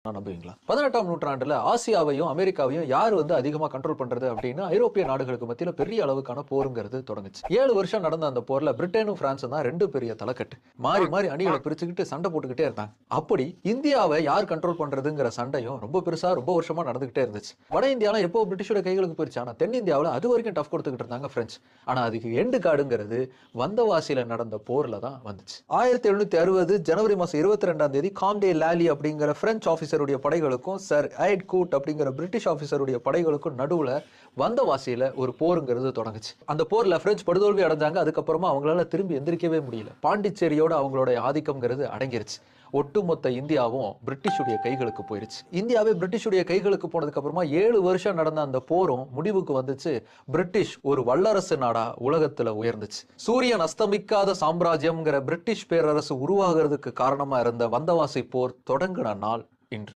நம்புவீங்களா? 18ஆம் நூற்றாண்டுல ஆசியாவையும் அமெரிக்காவையும் யார் அதிகமா கண்ட்ரோல் பண்றது அப்படின்னு ஐரோப்பிய நாடுகளுக்கு மத்தியில பெரிய அளவுக்கான போருங்கிறது தொடங்குச்சு. 7 வருஷம் நடந்த அந்த போர்ல பிரிட்டனும் பிரான்சும் தான் 2 பெரிய தலைக்கட்டு. மாறி மாறி அணிகளை பிரிச்சுக்கிட்டு சண்டை போட்டுக்கிட்டே இருந்தாங்க. அப்படி இந்தியாவை யார் கண்ட்ரோல் பண்றதுங்கிற சண்டையும் ரொம்ப பெருசா ரொம்ப வருஷமா நடந்துகிட்டே இருந்துச்சு. வட இந்தியால எப்போ பிரிட்டிஷோட கைகளுக்கு போயிருச்சு. ஆனா தென்னிந்தியாவில் அது வரைக்கும் டஃப் கொடுத்துக்கிட்டு இருந்தாங்க பிரெஞ்சு. ஆனா அதுக்கு எண்டு காடுங்கிறது வந்தவாசியில நடந்த போர்ல தான் வந்துச்சு. 1760 ஜனவரி மாசம் 22ஆம் தேதி காம்டே லாலி அப்படிங்கிற பிரெஞ்சு ஆபீசருடைய படைகளுக்கும் சர் ஐட் கூட் அப்படிங்கிற பிரிட்டிஷ் ஆபீசருடைய படைகளுக்கும் நடுவுல வந்தவாசியில ஒரு போருங்கிறது தொடங்குச்சு. அந்த போர்ல பிரெஞ்சு படுதோல்வி அடைஞ்சாங்க. அதுக்கப்புறமா அவங்களால திரும்பி எந்திரிக்கவே முடியல. பாண்டிச்சேரியோட அவங்களோட ஆதிக்கம்ங்கிறது அடங்கிருச்சு. ஒட்டுமொத்த இந்தியாவும் பிரிட்டிஷுடைய கைகளுக்கு போயிருச்சு. இந்தியாவே பிரிட்டிஷுடைய கைகளுக்கு போனதுக்கு அப்புறமா 7 வருஷம் நடந்த அந்த போரும் முடிவுக்கு வந்துச்சு. பிரிட்டிஷ் ஒரு வல்லரசு நாடா உலகத்துல உயர்ந்துச்சு. சூரியன் அஸ்தமிக்காத சாம்ராஜ்யம்ங்கிற பிரிட்டிஷ் பேரரசு உருவாகிறதுக்கு காரணமா இருந்த வந்தவாசி போர் தொடங்கின நாள்